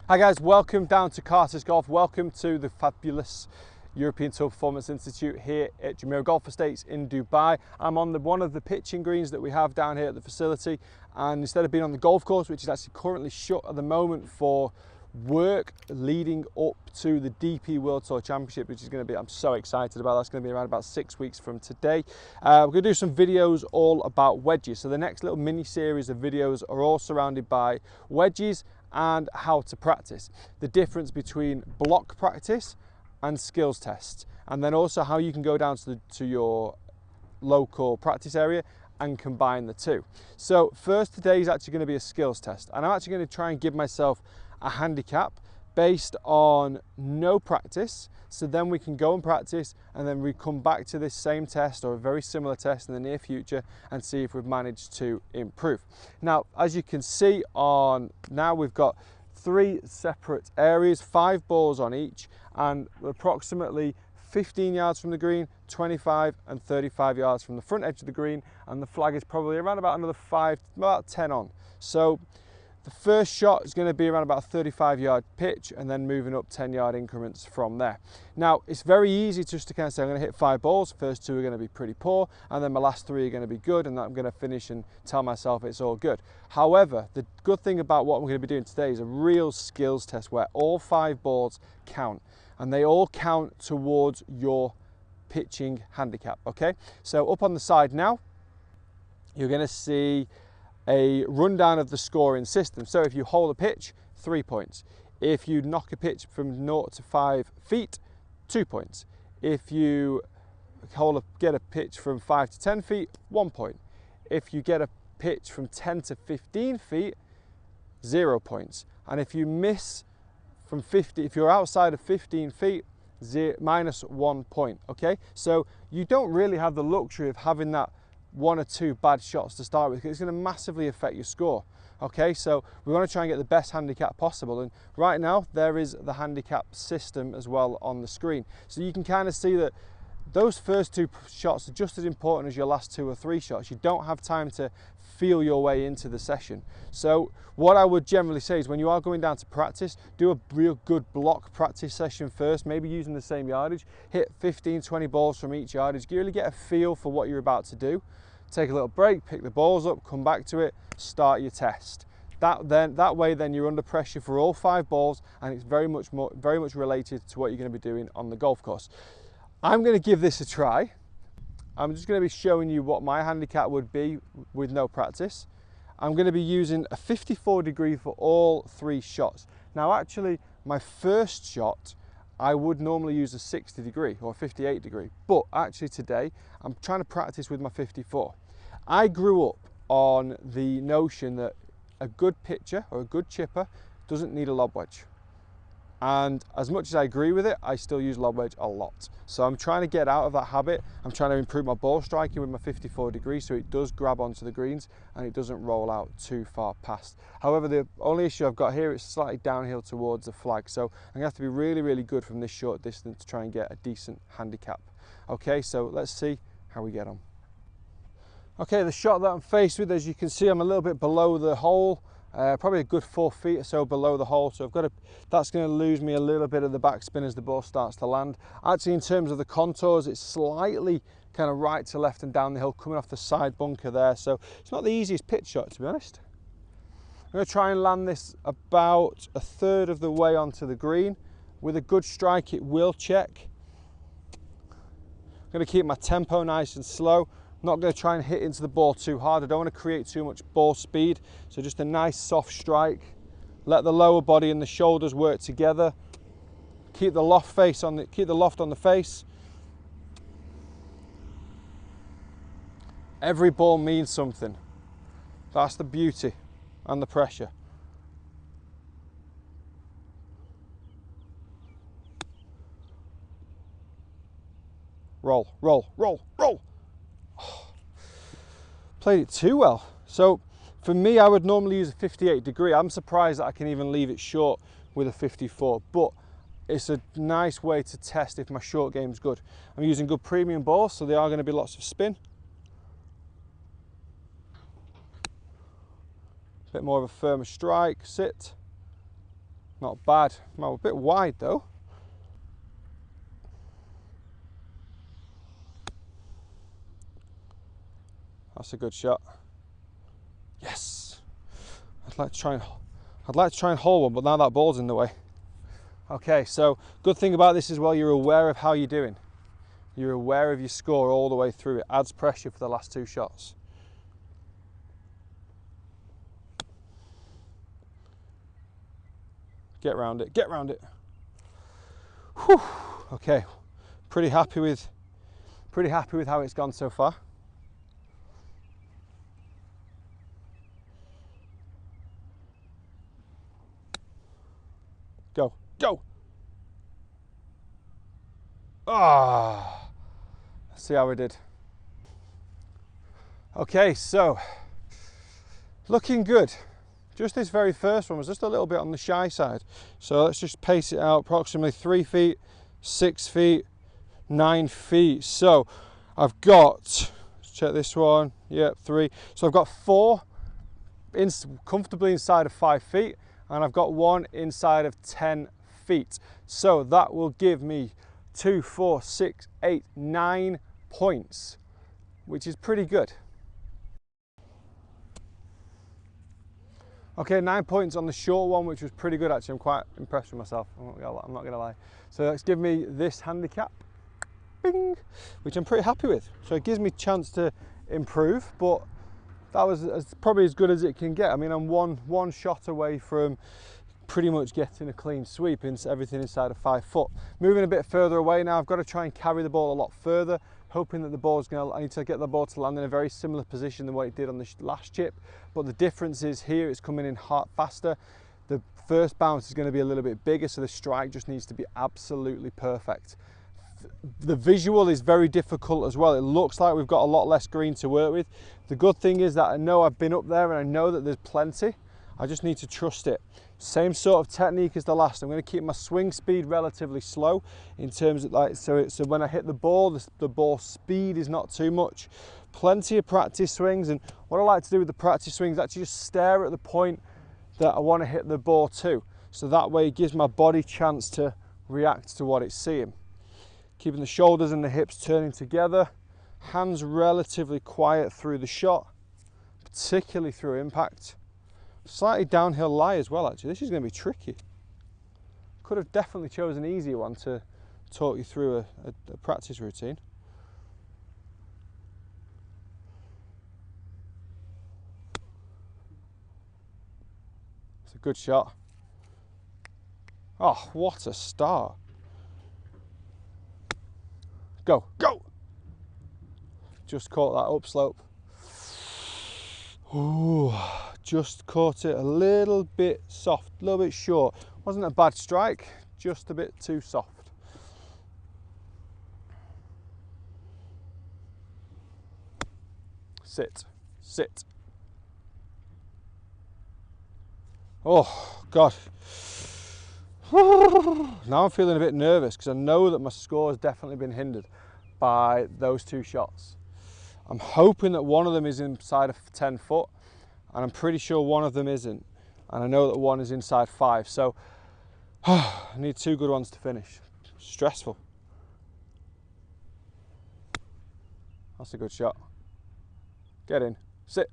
Hi guys, welcome down to Carter's Golf. Welcome to the fabulous European Tour Performance Institute here at Jumeirah Golf Estates in Dubai. I'm on one of the pitching greens that we have down here at the facility, and instead of being on the golf course, which is actually currently shut at the moment for work leading up to the DP World Tour Championship, which is going to be, I'm so excited about. That's going to be around about 6 weeks from today. We're going to do some videos all about wedges. So the next little mini series of videos are all surrounded by wedges and how to practice, the difference between block practice and skills tests, and then also how you can go down to your local practice area and combine the two. So first, today is actually going to be a skills test, and I'm actually going to try and give myself a handicap based on no practice, so then we can go and practice, and then we come back to this same test or a very similar test in the near future and see if we've managed to improve. Now, as you can see now we've got 3 separate areas, 5 balls on each, and approximately 15 yards from the green, 25 and 35 yards from the front edge of the green, and the flag is probably around about another 10 on. So the first shot is going to be around about a 35-yard pitch, and then moving up 10-yard increments from there. Now, it's very easy just to kind of say, I'm going to hit 5 balls. First 2 are going to be pretty poor, and then my last 3 are going to be good, and I'm going to finish and tell myself it's all good. However, the good thing about what I'm going to be doing today is a real skills test where all 5 balls count, and they all count towards your pitching handicap, okay? So up on the side now, you're going to see a rundown of the scoring system. So if you hold a pitch, 3 points. If you knock a pitch from 0 to 5 feet, 2 points. If you get a pitch from 5 to 10 feet, 1 point. If you get a pitch from 10 to 15 feet, 0 points. And if you miss from 50, if you're outside of 15 feet, minus 1 point, okay? So you don't really have the luxury of having that 1 or 2 bad shots to start with, because it's going to massively affect your score. Okay, so we want to try and get the best handicap possible, and right now there is the handicap system as well on the screen. So you can kind of see that those first 2 shots are just as important as your last 2 or 3 shots. You don't have time to feel your way into the session. So what I would generally say is, when you are going down to practice, do a real good block practice session first, maybe using the same yardage. Hit 15-20 balls from each yardage. You really get a feel for what you're about to do. Take a little break, pick the balls up, come back to it, start your test. That way you're under pressure for all 5 balls, and it's very much related to what you're going to be doing on the golf course. I'm going to give this a try. I'm just going to be showing you what my handicap would be with no practice. I'm going to be using a 54 degree for all 3 shots. Now actually, my first shot, I would normally use a 60 degree or 58 degree, but actually today I'm trying to practice with my 54. I grew up on the notion that a good pitcher or a good chipper doesn't need a lob wedge. And as much as I agree with it, I still use lob wedge a lot. So I'm trying to get out of that habit. I'm trying to improve my ball striking with my 54 degree so it does grab onto the greens and it doesn't roll out too far past. However, the only issue I've got here is slightly downhill towards the flag. So I'm gonna have to be really, really good from this short distance to try and get a decent handicap. Okay, so let's see how we get on. Okay, the shot that I'm faced with, as you can see, I'm a little bit below the hole. Probably a good 4 feet or so below the hole, so that's going to lose me a little bit of the backspin as the ball starts to land. Actually, in terms of the contours, it's slightly kind of right to left and down the hill, coming off the side bunker there, so it's not the easiest pitch shot, to be honest. I'm going to try and land this about a third of the way onto the green. With a good strike, it will check. I'm going to keep my tempo nice and slow. Not going to try and hit into the ball too hard. I don't want to create too much ball speed, so just a nice soft strike. Let the lower body and the shoulders work together. Keep the loft on the face. Every ball means something. That's the beauty and the pressure. Roll, roll, roll, roll. Played it too well. So for me, I would normally use a 58 degree. I'm surprised that I can even leave it short with a 54, but it's a nice way to test if my short game's good. I'm using good premium balls, so there are going to be lots of spin. A bit more of a firmer strike, sit. Not bad. Well, a bit wide though. That's a good shot. Yes. I'd like to try and hole one, but now that ball's in the way. Okay, so good thing about this as well, you're aware of how you're doing. You're aware of your score all the way through. It adds pressure for the last 2 shots. Get round it, get round it. Whew. Okay, pretty happy with how it's gone so far. Go, go. Ah, let's see how we did. Okay, so looking good. Just this very first one was just a little bit on the shy side. So let's just pace it out, approximately 3 feet, 6 feet, 9 feet. So I've got, let's check this one, yep, 3. So I've got 4 comfortably inside of 5 feet, and I've got 1 inside of 10 feet. So that will give me 2, 4, 6, 8, 9 points, which is pretty good. Okay, 9 points on the short one, which was pretty good actually. I'm quite impressed with myself, I'm not gonna lie. So let's give me this handicap, bing, which I'm pretty happy with. So it gives me a chance to improve, but that was probably as good as it can get. I mean, I'm one shot away from pretty much getting a clean sweep into everything inside of 5 foot. Moving a bit further away now, I've got to try and carry the ball a lot further, hoping that the ball's I need to get the ball to land in a very similar position than what it did on the last chip. But the difference is here it's coming in faster. The first bounce is going to be a little bit bigger, so the strike just needs to be absolutely perfect. The visual is very difficult as well. It looks like we've got a lot less green to work with. The good thing is that I know I've been up there and I know that there's plenty. I just need to trust it. Same sort of technique as the last. I'm going to keep my swing speed relatively slow in terms of so when I hit the ball speed is not too much. Plenty of practice swings, and what I like to do with the practice swings is actually just stare at the point that I want to hit the ball to. So that way it gives my body chance to react to what it's seeing. Keeping the shoulders and the hips turning together, hands relatively quiet through the shot, particularly through impact. Slightly downhill lie as well actually. This is going to be tricky. Could have definitely chosen an easier one to talk you through a practice routine. It's a good shot. Oh, what a start. Go, go! Just caught that upslope. Ooh, just caught it a little bit soft, a little bit short. Wasn't a bad strike, just a bit too soft. Sit, sit. Oh, God. Now I'm feeling a bit nervous because I know that my score has definitely been hindered by those 2 shots. I'm hoping that one of them is inside of 10 foot, and I'm pretty sure one of them isn't. And I know that one is inside 5, so I need 2 good ones to finish. Stressful. That's a good shot. Get in, sit.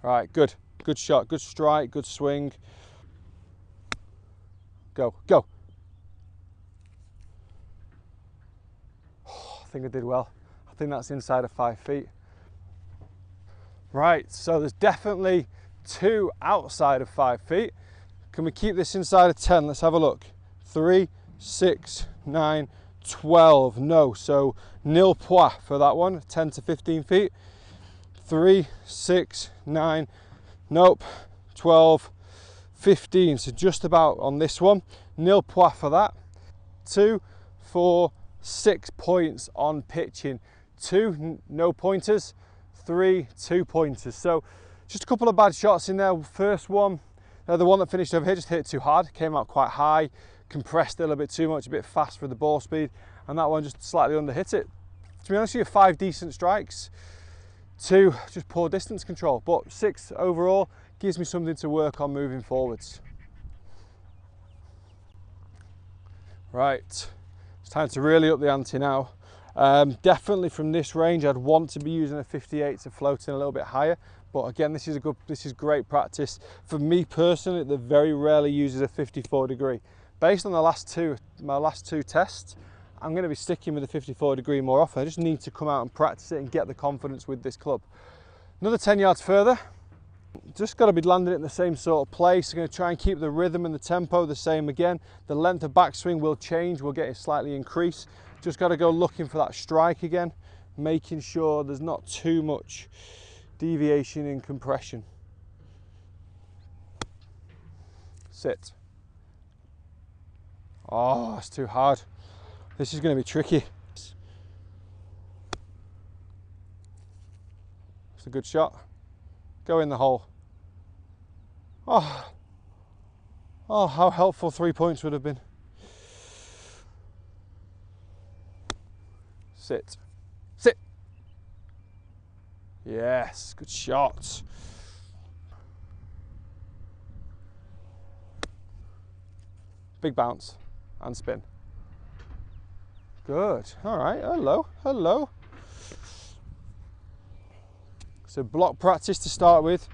All right, good. Good shot, good strike, good swing. Go, go. Oh, I think I did well. I think that's inside of 5 feet. Right, so there's definitely 2 outside of 5 feet. Can we keep this inside of 10? Let's have a look. 3, 6, 9, 12. No, so nil point for that one, 10 to 15 feet. 3, 6, 9, nope, 12, 15. So just about on this one. Nil point for that. 2, 4, 6 points on pitching. 2 no pointers, 3 2 pointers. So just a couple of bad shots in there. First one, the one that finished over here, just hit it too hard, came out quite high, compressed it a little bit too much, a bit fast for the ball speed, and that one just slightly under hit it. To be honest with you, 5 decent strikes, 2 just poor distance control, but 6 overall gives me something to work on moving forwards. Right, it's time to really up the ante now. Definitely from this range, I'd want to be using a 58 to float in a little bit higher. But again, this is great practice. For me personally, that very rarely uses a 54 degree. Based on my last two tests, I'm going to be sticking with the 54 degree more often. I just need to come out and practice it and get the confidence with this club. Another 10 yards further, just got to be landing it in the same sort of place. I'm going to try and keep the rhythm and the tempo the same again. The length of backswing will change, we'll get it slightly increased. Just got to go looking for that strike again, making sure there's not too much deviation in compression. Sit. Oh, it's too hard. This is going to be tricky. It's a good shot. Go in the hole. Oh, how helpful 3 points would have been. Sit. Sit. Yes, good shot. Big bounce and spin. Good. All right, hello, hello. So block practice to start with,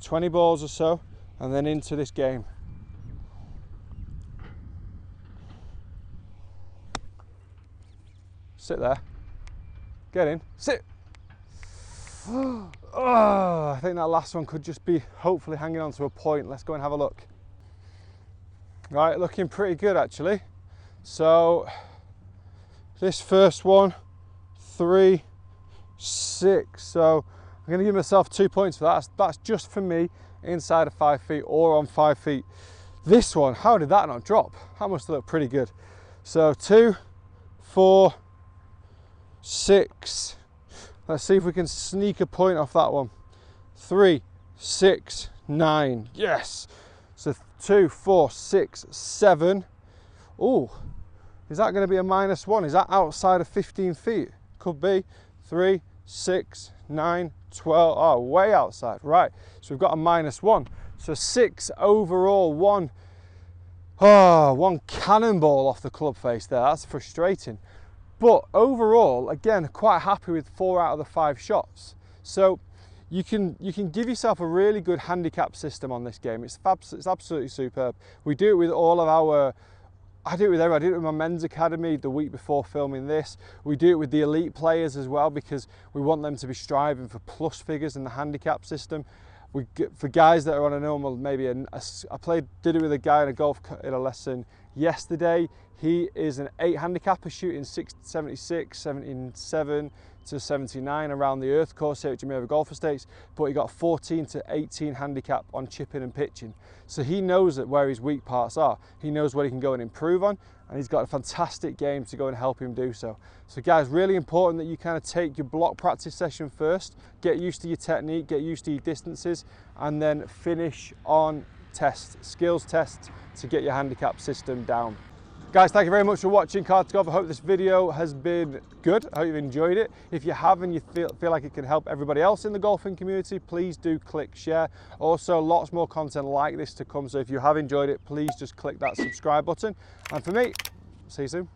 20 balls or so, and then into this game. Sit there. Get in. Sit. Oh, I think that last one could just be hopefully hanging on to a point. Let's go and have a look. Right, looking pretty good actually. So this first one, 3, 6. So I'm going to give myself 2 points for that. That's just for me inside of 5 feet or on 5 feet. This one, how did that not drop? That must have looked pretty good. So 2, 4, 6. Let's see if we can sneak a point off that one. 3, 6, 9. Yes. So 2, 4, 6, 7. Oh, is that going to be a -1? Is that outside of 15 feet? Could be. 3, 6, 9, 12. Oh, way outside. Right. So we've got a -1. So 6 overall. One cannonball off the club face there. That's frustrating. But overall, again, quite happy with 4 out of the 5 shots. So you can give yourself a really good handicap system on this game. It's absolutely superb. We do it with all of our, I do it with everyone. I do it with my men's academy the week before filming this. We do it with the elite players as well because we want them to be striving for plus figures in the handicap system. For guys that are on a normal, maybe did it with a guy in a lesson yesterday. He is an 8 handicapper shooting 76, 77 to 79 around the earth course here at Jumeirah Golf Estates, but he got 14 to 18 handicap on chipping and pitching. So he knows that where his weak parts are. He knows what he can go and improve on, and he's got a fantastic game to go and help him do so. So guys, really important that you kind of take your block practice session first, get used to your technique, get used to your distances, and then finish on skills tests to get your handicap system down. Guys, thank you very much for watching Card to Golf. I hope this video has been good. I hope you've enjoyed it. If you have and you feel like it can help everybody else in the golfing community, please do click share. Also, lots more content like this to come. So if you have enjoyed it, please just click that subscribe button. And for me, see you soon.